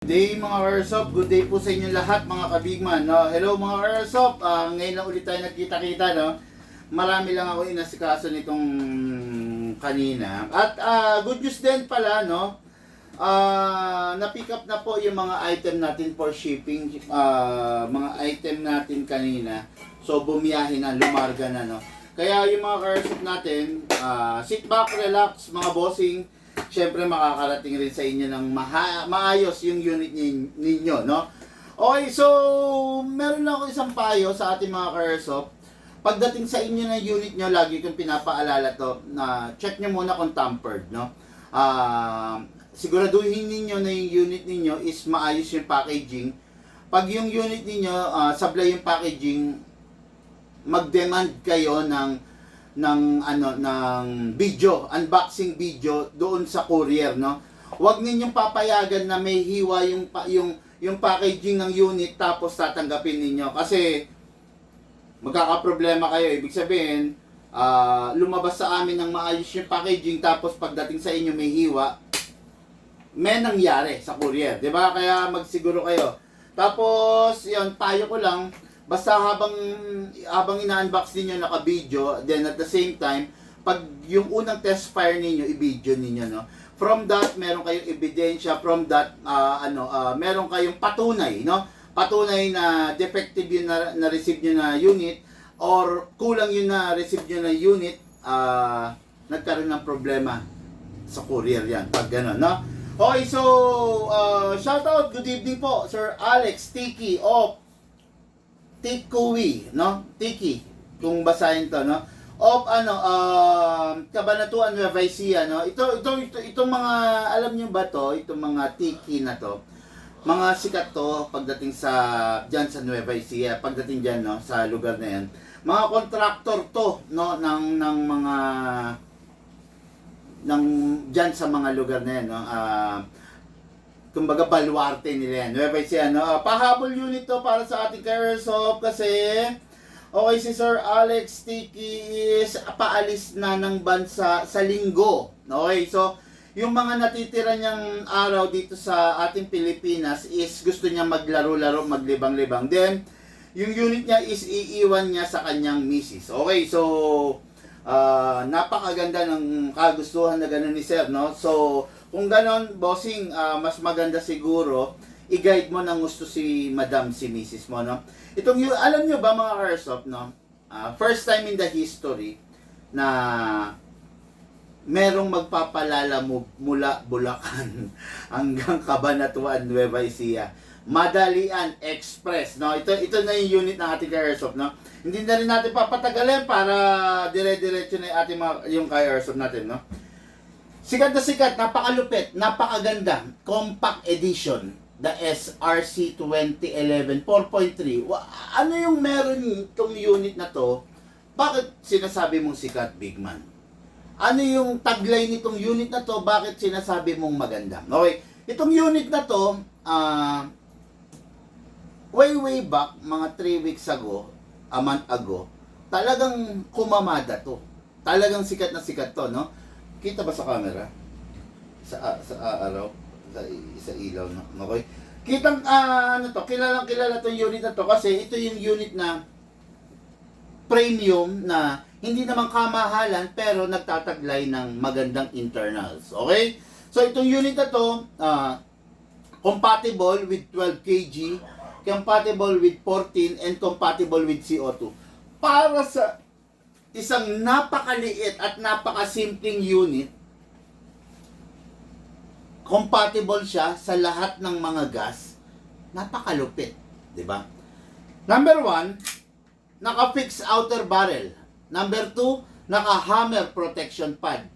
Day mga Airsoft, good day po sa inyo lahat mga kabigman. No? Hello mga Airsoft, ngayon lang ulit tayo nagkita-kita. No? Marami lang ako inasikaso nitong kanina. At good news din pala, no? Na-pick up na po yung mga item natin for shipping. Mga item natin kanina. So bumiyahe na, lumarga na. No? Kaya yung mga Airsoft natin, sit back, relax mga bossing. Siyempre makakarating rin sa inyo ng maayos yung unit ninyo, no? Okay, so meron lang ako isang payo sa ating mga Airsoft. Pagdating sa inyo ng unit nyo, lagi kong pinapaalala to na check nyo muna kung tampered, no? Siguraduhin ninyo na yung unit ninyo is maayos yung packaging. Pag yung unit ninyo, sablay yung packaging, mag-demand kayo ng video, unboxing video doon sa courier, no? Huwag ninyong papayagan na may hiwa yung packaging ng unit tapos tatanggapin ninyo kasi magkakaproblema kayo. Ibig sabihin, lumabas sa amin ng maayos yung packaging tapos pagdating sa inyo may hiwa, may nangyari sa courier, 'di ba? Kaya magsiguro kayo. Tapos, 'yon, payo ko lang, basta habang ina-unbox niyo naka-video, then at the same time, pag yung unang test fire niyo, i-video niyo, no? From that, meron kayong ebidensya, from that meron kayong patunay, no? Patunay na defective yung na-receive niyo na unit or kulang yung na-receive niyo na unit, nagkaroon ng problema sa courier yan, pag gano'n, no? Okay, so shout out, good evening po, Sir Alex Tiki of Tikuwi, no? Tiki, kung basahin to, no? Of Cabanatuan Nueva Ecija, no? Itong mga, alam niyo ba to, itong mga Tiki na to, mga sikat to pagdating sa diyan sa Nueva Ecija, pagdating diyan, no, sa lugar na 'yan. Mga contractor to, no, ng diyan sa mga lugar na 'yan, no? Kumbaga baluarte nila yan. Nueva Ecija, no? Pahabol unit to para sa ating Airsoft kasi okay, si Sir Alex Tiki is paalis na ng bansa sa linggo. Okay, so yung mga natitira niyang araw dito sa ating Pilipinas is gusto niya maglaro-laro, maglibang-libang. Then, yung unit niya is iiwan niya sa kanyang misis. Okay, so napakaganda ng kagustuhan na gano'n ni Sir, no? So, kung gano'n, bossing, mas maganda siguro, i-guide mo ng gusto si Madam, si Mrs. mo, no? Alam nyo ba mga Airsoft, no? First time in the history na merong magpapalala mula Bulacan hanggang Cabanatuan, Nueva Ecija. Madalian Express, no? Ito na yung unit ng ating Airsoft, no? Hindi na rin natin papatagalin para dire-diretso na yung ating yung Airsoft natin, no? Sikat na sikat, napakalupit, napakaganda, compact edition, the SRC 2011 4.3. Ano yung meron itong unit na to? Bakit sinasabi mong sikat, big man? Ano yung tagline nitong unit na to? Bakit sinasabi mong maganda? Okay, itong unit na to, way back, mga 3 weeks ago, a month ago, talagang kumamada to. Talagang sikat na sikat to, no? Kita ba sa camera? Sa araw? Sa ilaw, no? Okay? Kitang, kilala tong unit na to kasi ito yung unit na premium na hindi naman kamahalan pero nagtataglay ng magandang internals. Okay? So, itong unit na to, compatible with 12 kg, compatible with 14, and compatible with CO2. Para sa isang napakaliit at napakasimpleng unit, compatible siya sa lahat ng mga gas, napakalupit, di ba? Number 1, naka-fixed outer barrel. Number 2, naka-hammer protection pad.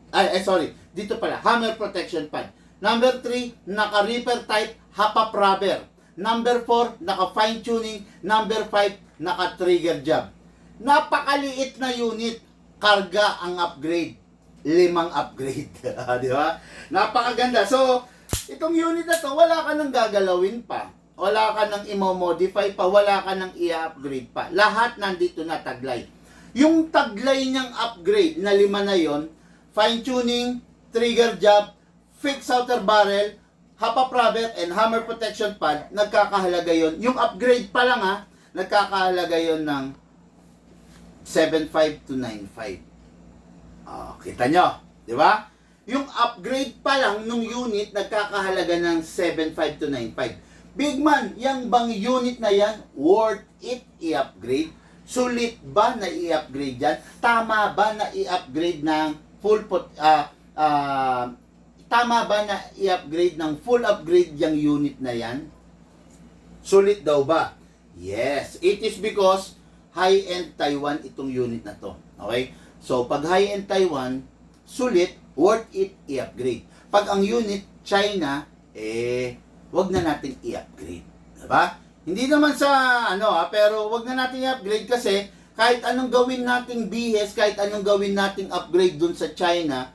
Dito pala, hammer protection pad. Number 3, naka-reaper type half-up rubber. Number 4, naka-fine tuning. Number 5, naka-trigger job. Napakaliit na unit, karga ang upgrade. 5 upgrade. Di ba? Napakaganda. So, itong unit na to, wala ka nang gagalawin pa. Wala ka nang i-modify pa. Wala ka nang i-upgrade pa. Lahat nandito na taglay. Yung taglay niyang upgrade na 5 na yon, fine tuning, trigger job, fixed outer barrel, Hapa Praver and Hammer Protection Pad, nagkakahalaga yon. Yung upgrade pa lang ha, nagkakahalaga yon ng 7.5 to 9.5. Oh, kita nyo, di ba? Yung upgrade pa lang nung unit, nagkakahalaga ng 7.5 to 9.5. Big man, yung bang unit na yan, worth it i-upgrade? Sulit ba na i-upgrade yan? Tama ba na i-upgrade ng tama ba na i-upgrade ng full upgrade yung unit na yan? Sulit daw ba? Yes. It is because high-end Taiwan itong unit na to. Okay? So, pag high-end Taiwan, sulit, worth it i-upgrade. Pag ang unit China, wag na natin i-upgrade. Diba? Hindi naman sa pero wag na natin i-upgrade kasi kahit anong gawin nating bihes, kahit anong gawin nating upgrade dun sa China,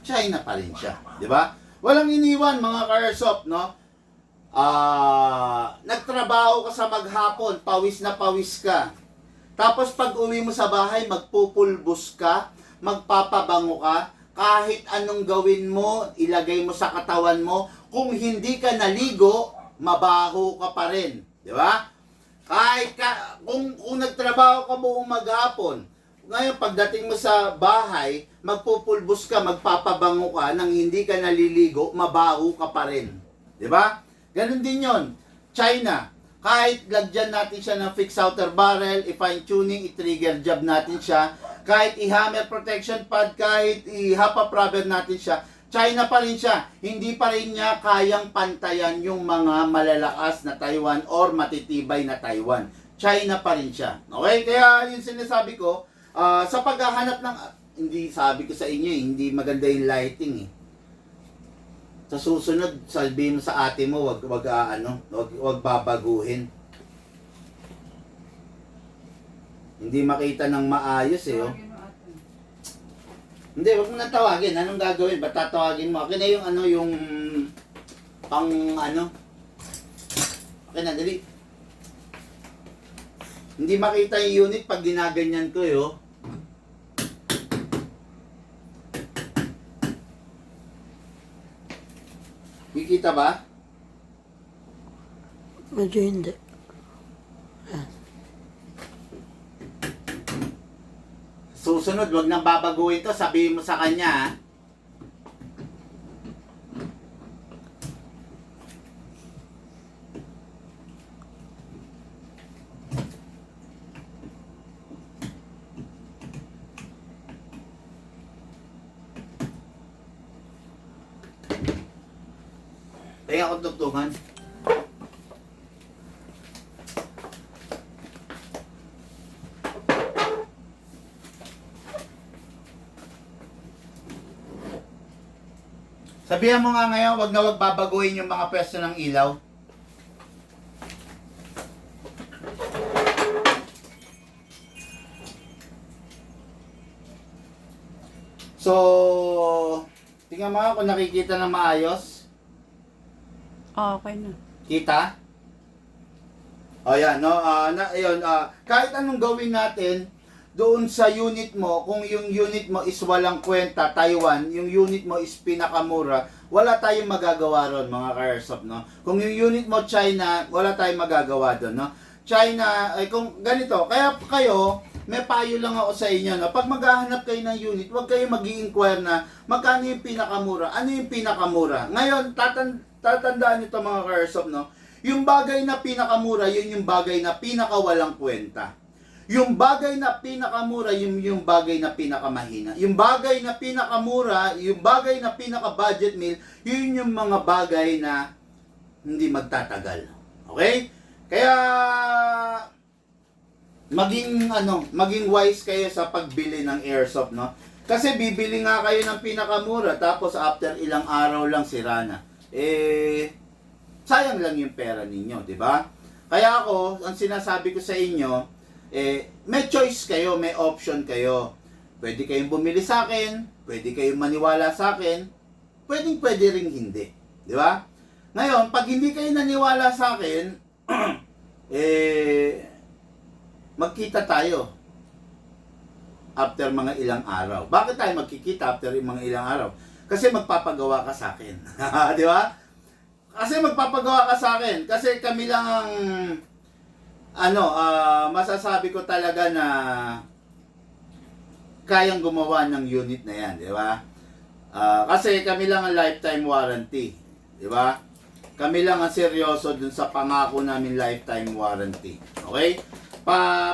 China pa rin siya, di ba? Walang iniwan mga ka-airsoft, no? Nagtrabaho ka sa maghapon, pawis na pawis ka. Tapos pag uwi mo sa bahay, magpupulbos ka, magpapabango ka, kahit anong gawin mo, ilagay mo sa katawan mo, kung hindi ka naligo, mabaho ka pa rin, di ba? Kung nagtrabaho ka buong maghapon, ngayon, pagdating mo sa bahay, magpupulbos ka, magpapabango ka, nang hindi ka naliligo, mabaho ka pa rin. Di ba? Ganon din yon. China, kahit lagyan natin siya ng fixed outer barrel, i-fine tuning, i-trigger jab natin siya, kahit i-hammer protection pad, kahit i-hapa praver natin siya, China pa rin siya. Hindi pa rin niya kayang pantayan yung mga malalakas na Taiwan or matitibay na Taiwan. China pa rin siya. Okay? Kaya yung sinasabi ko, sa paghahanap ng, hindi sabi ko sa inyo hindi maganda yung lighting Sa susunod, sabihin mo sa ate mo, wag babaguhin. Hindi makita ng maayos Hindi, wag mo na tawagin. Anong gagawin? Ba't tatawagin mo? Akin na yung yung pang Okay na, dali. Hindi makita yung unit pag ginaganyan ko Kikita ba? Medyo hindi. Susunod, wag nang babaguhin to. Sabihin mo sa kanya, Kaya ako tugtungan. Sabihan mo nga ngayon, wag na wag babaguhin yung mga pwesto ng ilaw. So, tingnan mo nga kung nakikita ng maayos. Okay na. Kita? O yan, no? Kahit anong gawin natin doon sa unit mo, kung yung unit mo is walang kwenta, Taiwan, yung unit mo is pinakamura, wala tayong magagawa ron, mga ka-airsoft, no? Kung yung unit mo China, wala tayong magagawa doon, no? China, ay kung ganito, kaya kayo, may payo lang ako sa inyo, no? Pag maghahanap kayo ng unit, huwag kayo mag-i-inquire na magkano yung pinakamura. Ano yung pinakamura? Ngayon, tatandaan nyo ito mga ka-airsoft, no? Yung bagay na pinakamura, yun yung bagay na pinakawalang kwenta. Yung bagay na pinakamura, yung bagay na pinakamahina. Yung bagay na pinakamura, yung bagay na pinaka-budget meal, yun yung mga bagay na hindi magtatagal. Okay? Kaya maging wise kayo sa pagbili ng airsoft, no? Kasi bibili nga kayo ng pinakamura tapos after ilang araw lang sira na. Sayang lang yung pera ninyo, di ba? Kaya ako, ang sinasabi ko sa inyo, may choice kayo, may option kayo. Pwede kayong bumili sa akin, pwede kayong maniwala sa akin, pwede ring hindi. Di ba? Ngayon, pag hindi kayo naniwala sa akin, magkita tayo after mga ilang araw. Bakit tayo magkikita after mga ilang araw? Kasi magpapagawa ka sa akin. Di ba? Kasi magpapagawa ka sa akin. Kasi kami lang ang masasabi ko talaga na kayang gumawa ng unit na yan, di ba? Kasi kami lang ang lifetime warranty, di ba? Kami lang ang seryoso dun sa pangako namin lifetime warranty. Okay?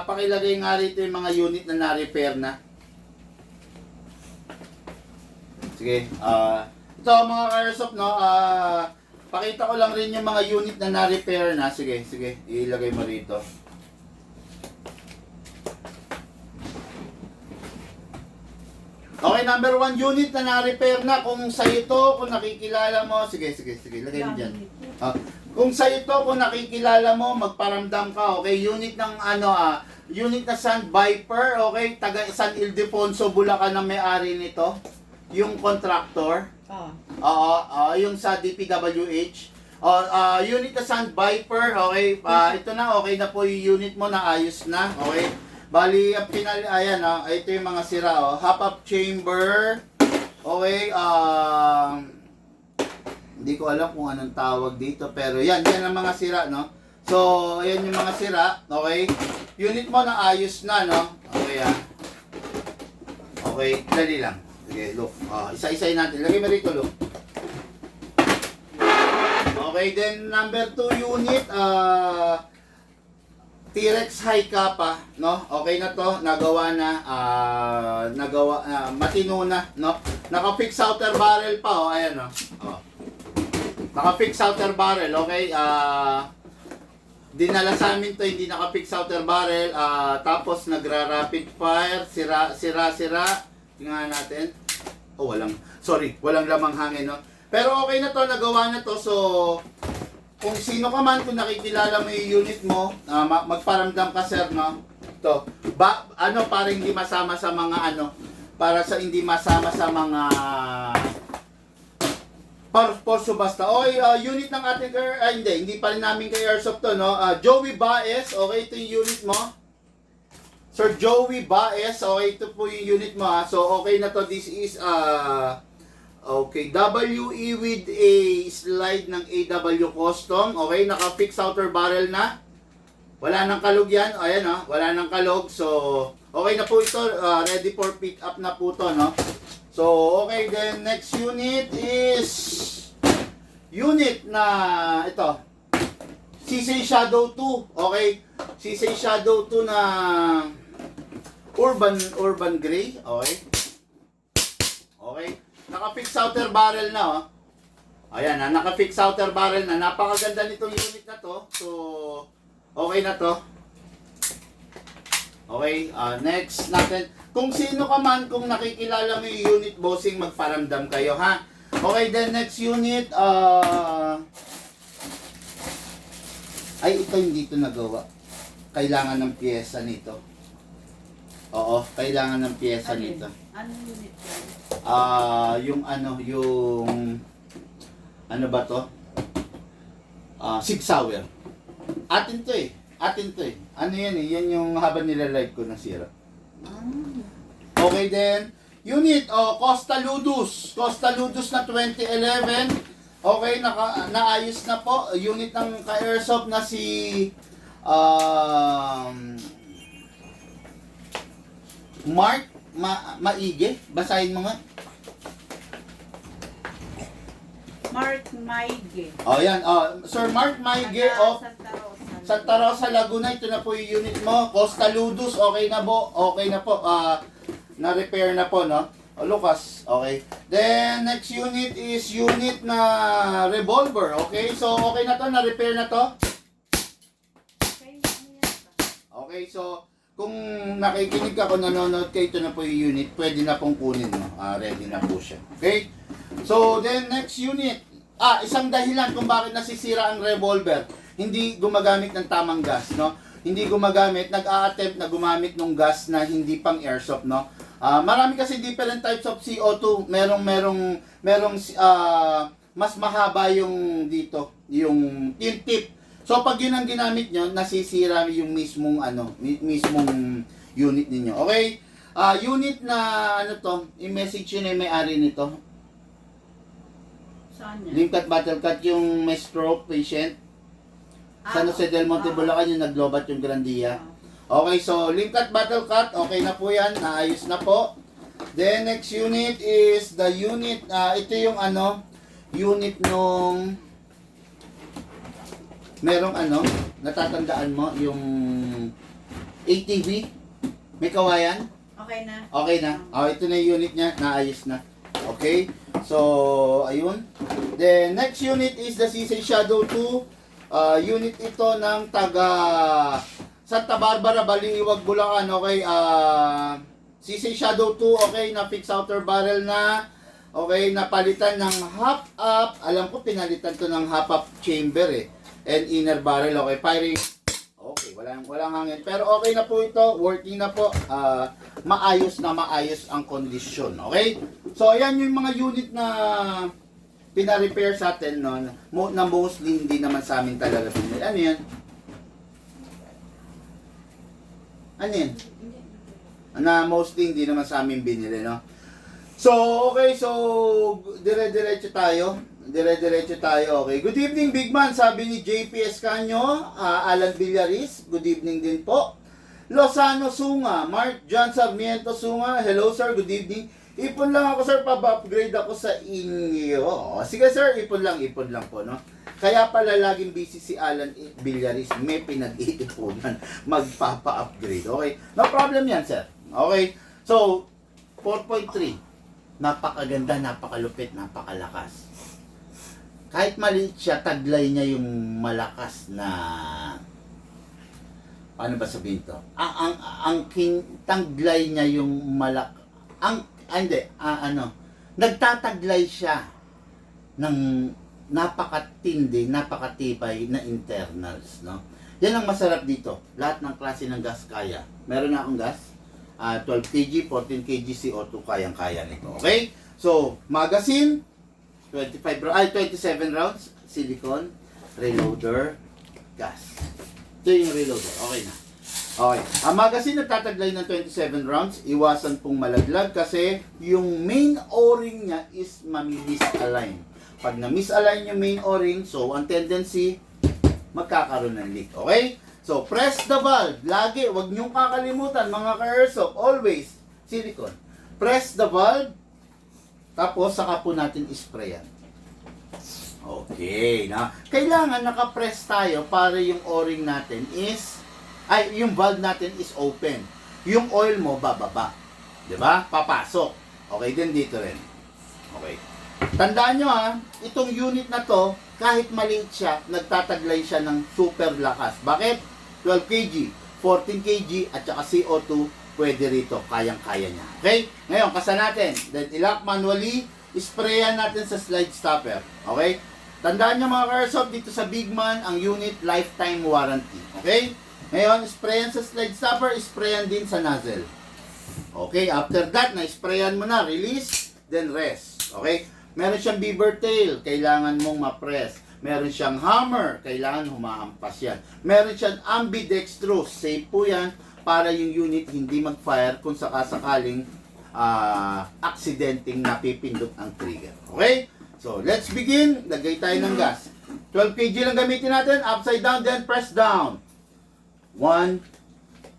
Pakilagay nga rito yung mga unit na na-repair na. Sige, ito mga ka-airsoft, no? Pakita ko lang rin yung mga unit na na-repair na. Sige, ilagay mo rito. Okay, number 1 unit na na-repair na. Kung sa'yo to, kung nakikilala mo, sige, lagay mo dyan. Kung sa'yo to, kung nakikilala mo, magparamdam ka, okay? Unit ng unit na Sun Viper, okay? Taga San Ildefonso, Bulacan ang may-ari nito. Yung contractor. Yung sa DPWH. Unit na Sun Viper, okay? Ito na, okay na po yung unit mo, naayos na, okay? Bali, ang ayan, ito yung mga sira, half-up chamber, okay, hindi ko alam kung anong tawag dito, pero yan ang mga sira, no? So, ayan yung mga sira, okay? Unit mo na ayos na, no? Okay, okay, dali lang. Sige, look, isa-isayin natin. Lagay mo rito, look. Okay, then number 2 unit, T-Rex High Kappa, no? Okay na to, nagawa na, matino na, no? Naka-fix outer barrel pa, ayan, no? Naka-fix outer barrel, okay? Dinala sa amin to, hindi naka-fix outer barrel, tapos nagra-rapid fire, sira. Tingnan natin. Walang lamang hangin, no? Pero okay na to, nagawa na to, so kung sino ka man, kung nakikilala mo yung unit mo, magparamdam ka, sir, no? Ito. Para hindi masama sa mga hindi masama sa mga porso basta. Okay, unit ng ating hindi pa rin namin kay Airsoft to, no? Joey Baez, okay, ito yung unit mo. Sir Joey Baez, okay, ito po yung unit mo, ha? So, okay na to. This is, okay, WE with a slide ng AW Custom. Okay, naka-fix outer barrel na. Wala nang kalog yan. Ayan, wala nang kalog. So, okay na po ito. Ready for pick up na po to, no? So, okay, then next unit is unit na ito. CC Shadow 2. Okay, CC Shadow 2 na urban gray. Okay. Okay. Naka-fix outer barrel na, Ayan, naka-fix outer barrel na. Napakaganda nitong unit na to. So, okay na to. Okay, next natin. Kung sino ka man, kung nakikilala mo yung unit bossing, magparamdam kayo, ha? Okay, then next unit, ito hindi ito nagawa. Kailangan ng pyesa nito. Oo, kailangan ng pyesa nito. Anong unit yan? Yung ano ba to? Sig Sauer. Atin to eh. Ano yan eh? Yan yung habang nilalive ko nasira. Okay then. Unit, Costa Ludus. Costa Ludus na 2011. Okay, naayos na po. Unit ng ka-airsoft na si Mark Maige. Basahin mo nga. Mark Maige. Yan. Sir Mark Maige of Santa Rosa, Laguna. Ito na po yung unit mo. Costa Ludus. Okay na po. Na-repair na po, no? Lucas. Okay. Then, next unit is unit na revolver. Okay. So, okay na to. Na-repair na to. Okay. So, kung nakikinig ka, kung nanonood ka, ito na po yung unit. Pwede na pong kunin, no? Ready na po siya. Okay. So, then next unit. Isang dahilan kung bakit nasisira ang revolver. Hindi gumagamit ng tamang gas, no? Hindi gumagamit, nag-a-attempt na gumamit ng gas na hindi pang airsoft, no? Marami kasi different types of CO2. Merong mas mahaba yung dito, yung tip. So pag yun ang ginamit nyo, nasisira yung mismong unit ninyo. Okay? Unit na i-message yun ay may-ari nito. Saan yan? Limcat Battle Cat yung may stroke patient. San Jose del Monte, Bulacan yung naglobat yung Grandia. Okay, so Limcat Battle Cat, okay na po yan, naayos na po. Then next unit is the unit, ito yung ano, unit nung merong ano, natatandaan mo, yung ATV, may kawayan. Okay na. Okay na. Oh, ito na yung unit niya, naayos na. Okay, so ayun. Then next unit is the CC Shadow 2. Unit ito ng taga Santa Barbara, Baliwag, Bulacan. Okay, CC Shadow 2, okay, na fix outer barrel na. Okay, napalitan ng half up. Alam ko pinalitan to ng half up chamber eh. And inner barrel, okay, firing. Okay, walang hangin. Pero okay na po ito, working na po. Maayos ang kondisyon, okay? So ayan yung mga unit na pina-repair sa atin no, na mostly hindi naman sa amin talaga binili. Ano yan? Ano yan? Na mostly hindi naman sa amin binili, no? So, okay, so dire-diretso tayo. Okay. Good evening, Big Man. Sabi ni JP Escanio, Alan Villaris. Good evening din po. Lozano Sunga, Mark John Sarmiento Sunga. Hello, sir. Good evening. Ipon lang ako, sir. Pa-upgrade ako sa inyo. Sige, sir. Ipon lang po, no? Kaya pala laging busy si Alan Villaris. May pinag-iipunan. Magpapa-upgrade. Okay? No problem yan, sir. Okay? So, 4.3. Napakaganda, napakalupit, napakalakas. Kahit maliit siya, taglay niya yung malakas na... Paano ba sabihin to? Taglay niya yung nagtataglay siya ng napakatindi, napakatibay na internals, no? Yan ang masarap dito. Lahat ng klase ng gas kaya. Meron na akong gas. 12 kg, 14 kg CO2 kayang-kaya nito. Okay? So, magazine, 27 rounds, silicone, reloader, gas. Ito yung reloader. Okay na. Okay. Ang magazine nagtataglay ng 27 rounds. Iwasan pong malaglag kasi yung main O-ring niya is mami-misalign. Pag na-misalign yung main O-ring, so ang tendency, magkakaroon ng leak. Okay? So, press the valve. Lagi, wag niyong kakalimutan, mga ka-airsoft. Always, silicone. Press the valve. Tapos, saka po natin isprayan. Okay. Na, kailangan naka-press tayo para yung O-ring natin yung valve natin is open. Yung oil mo, bababa. Diba? Papasok. Okay din dito rin. Okay. Tandaan nyo itong unit na to, kahit maliit siya, nagtataglay siya ng super lakas. Bakit? 12 kg, 14 kg, at saka CO2, pwede rito. Kayang-kaya niya. Okay? Ngayon, kasa natin. Then, ilock manually, sprayan natin sa slide stopper. Okay? Tandaan nyo mga ka-airsoft, dito sa Big Man, ang unit, lifetime warranty. Okay? Ngayon, sprayan sa slide stopper, sprayan din sa nozzle. Okay? After that, na-sprayan mo na, release, then rest. Okay? Meron siyang beaver tail, kailangan mong ma-press. Meron siyang hammer, kailangan humahampas yan. Meron siyang ambidextrous, safe po yan, para yung unit hindi mag-fire kung sakasakaling aksidenteng napipindot ang trigger. Okay? So, let's begin. Lagay tayo ng gas. 12 kg lang gamitin natin, upside down, then press down. 1,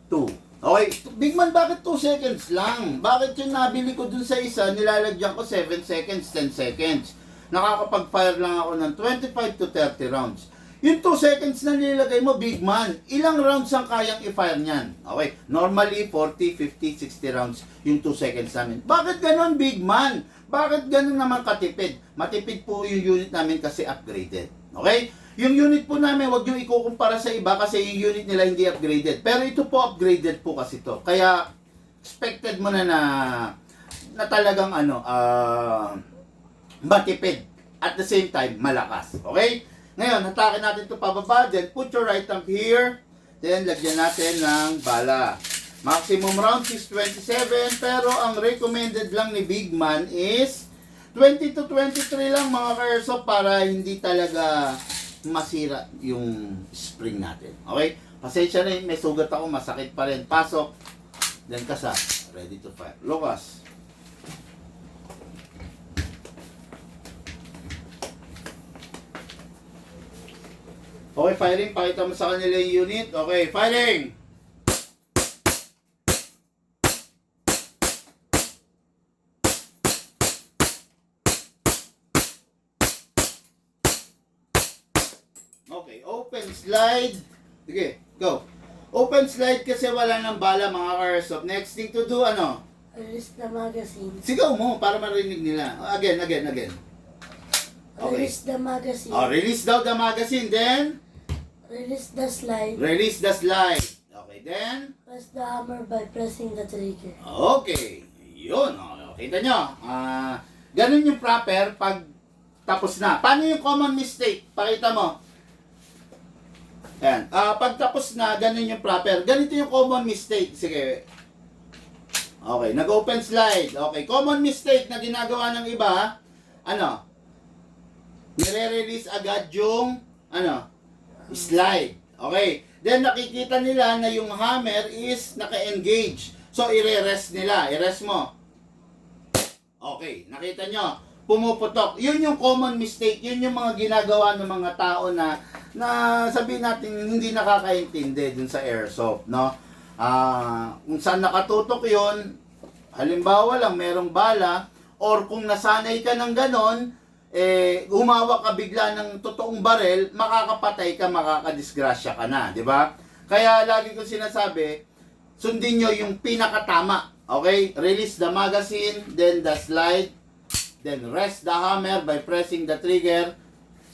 2. Okay, Big Man, bakit 2 seconds lang? Bakit yung nabili ko dun sa isa, nilalagyan ko 7 seconds, 10 seconds? Nakakapag-fire lang ako ng 25 to 30 rounds. Yung 2 seconds na nilagay mo, Big Man, ilang rounds ang kayang i-fire niyan? Okay, normally 40, 50, 60 rounds yung 2 seconds namin. Bakit ganon, Big Man? Bakit ganon naman katipid? Matipid po yung unit namin kasi upgraded. Okay? Yung unit po namin, wag nyo ikukumpara sa iba kasi yung unit nila hindi upgraded. Pero ito po, upgraded po kasi to. Kaya, expected mo na talagang matipid. At the same time, malakas. Okay? Ngayon, hatakin natin ito pababa. Then, put your right thumb here. Then, lagyan natin ng bala. Maximum rounds is 27. Pero, ang recommended lang ni Big Man is 20 to 23 lang mga ka-airsoft para hindi talaga masira yung spring natin. Okay? Pasensya na yun, may sugat ako, masakit pa rin. Pasok, then kasa, ready to fire. Lukas. Okay, firing. Pakita mo sa kanila yung unit. Okay, firing! Okay, open slide. Sige, go. Open slide kasi wala nang bala mga ka-airsoft. Next thing to do, ano? Release the magazine. Sigaw mo para marinig nila. Again. Okay. Release the magazine. Oh, release daw the magazine. Then, Release the slide. release the slide. Okay, then, Press the hammer by pressing the trigger. okay. Yun. Oh, kita nyo. Ganun yung proper pag tapos na. Paano yung common mistake? Pakita mo. Ayan. Pag tapos na, ganun yung proper. Ganito yung common mistake. Sige. Okay. Nag-open slide. Okay. Common mistake na ginagawa ng iba. Ano? Nire-release agad yung slide. Okay. Then nakikita nila na yung hammer is naka-engage. So i-rest nila. I-rest mo. Okay. Nakita nyo? Pumuputok. Yun yung common mistake. Yun yung mga ginagawa ng mga tao na sabihin natin hindi nakakaintindi dun sa airsoft, no? Kung saan nakatutok yun, halimbawa lang merong bala, or kung nasanay ka ng ganon, humawak ka bigla ng totoong barel, makakapatay ka, makakadisgrasya ka na, di ba? Kaya lagi ko sinasabi, sundin nyo yung pinakatama, okay? Release the magazine, then the slide, then rest the hammer by pressing the trigger,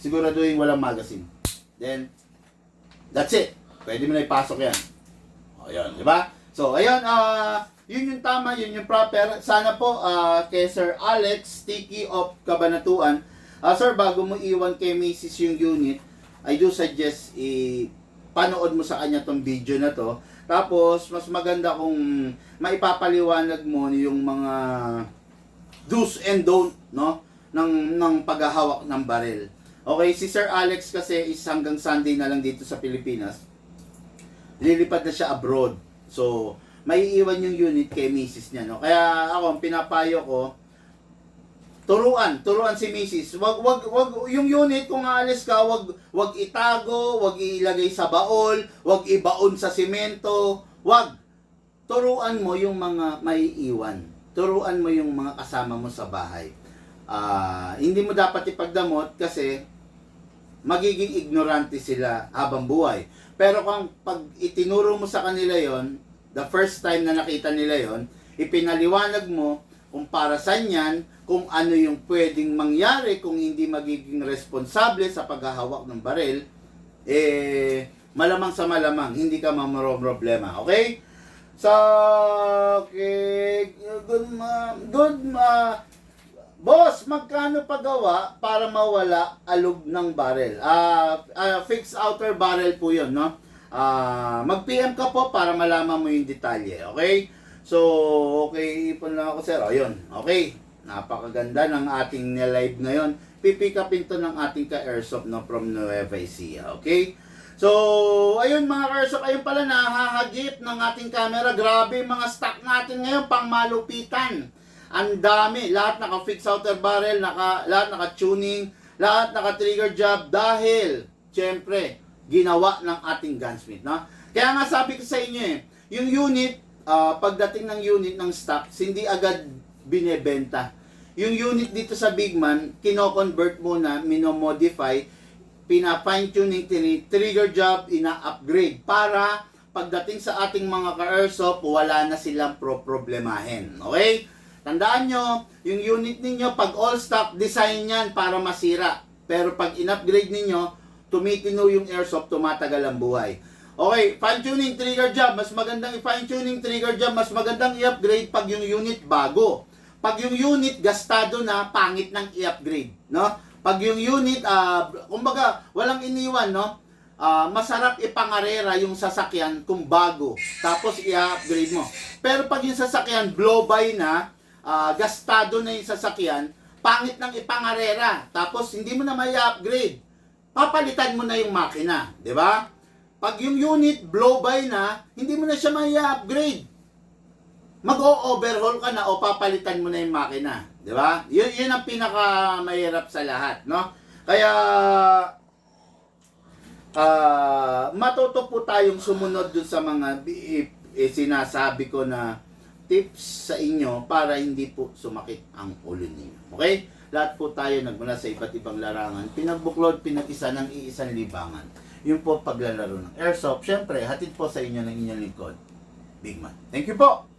siguraduhin walang magazine. Then, that's it. Pwede mo na ipasok yan. O, yun, di ba? So, ayun, yun yung tama, yun yung proper. Sana po, kay Sir Alex Tiki of Cabanatuan, sir, bago mo iwan kay Mrs. yung unit, I do suggest panood mo sa kanya tong video na to. Tapos, mas maganda kung maipapaliwanag mo yung mga do's and don't, no? ng paghahawak ng baril. Okay, si Sir Alex kasi is hanggang Sunday na lang dito sa Pilipinas. Lilipad na siya abroad. So, may iiwan yung unit kay Mrs. niya, no? Kaya ako, ang pinapayo ko, turuan si Mrs. Wag yung unit kung aalis ka, wag itago, wag ilagay sa baol, wag ibaon sa simento, wag. Turuan mo yung mga maiiwan. Turuan mo yung mga kasama mo sa bahay. Hindi mo dapat ipagdamot kasi magiging ignorante sila habang buhay. Pero kung pag itinuro mo sa kanila yon, the first time na nakita nila yon, ipinaliwanag mo kung para saan yan, kung ano yung pwedeng mangyari kung hindi magiging responsable sa paghahawak ng baril, malamang sa malamang, hindi ka problema. Okay? So, okay, boss, magkano pagawa para mawala alog ng barrel? Fixed outer barrel po yun, no? Mag-PM ka po para malaman mo yung detalye, okay? So, okay, ipon lang ako, sir. Ayun, okay. Napakaganda ng ating live ngayon. Pipick upin to ng ating ka-airsoft, no, from Nueva Ecija, okay? So, ayun mga ka-airsoft, ayun pala, nahahagip ng ating camera. Grabe mga stock natin ngayon, pang malupitan. Ang dami, lahat naka-fix outer barrel, lahat naka-tuning, lahat naka-trigger job dahil, syempre, ginawa ng ating gunsmith, no? Kaya nga sabi ko sa inyo yung unit, pagdating ng unit ng stocks, hindi agad binebenta. Yung unit dito sa Bigman, kino-convert muna, minomodify, pina-fine-tuning, trigger job, ina-upgrade para pagdating sa ating mga ka-airsoft, wala na silang problemahin, okay? Tandaan nyo, yung unit ninyo, pag all stock, design yan para masira. Pero pag in-upgrade ninyo, tumitino yung airsoft, tumatagal ang buhay. Okay, fine-tuning trigger job, mas magandang i-fine-tuning trigger job, mas magandang i-upgrade pag yung unit bago. Pag yung unit gastado na, pangit ng i-upgrade, no? Pag yung unit, kumbaga, walang iniwan, no? Masarap ipangarera yung sasakyan kung bago, tapos i-upgrade mo. Pero pag yung sasakyan blow-by na, gastado na yung sasakyan, pangit ng ipangarera, tapos hindi mo na may upgrade, papalitan mo na yung makina, di ba? Pag yung unit blow-by na, hindi mo na siya may upgrade, mag-o-overhaul ka na o papalitan mo na yung makina, di ba? Yun ang pinaka mahirap sa lahat, no? Kaya matuto po tayong sumunod dun sa mga sinasabi ko na tips sa inyo para hindi po sumakit ang ulo ninyo. Okay? Lahat po tayo nagmula sa iba't ibang larangan, pinagbuklod, pinag-isa ng iisang libangan. Yun po paglalaro ng airsoft. Siyempre, hatid po sa inyo ng inyong lingkod, Big Man. Thank you po!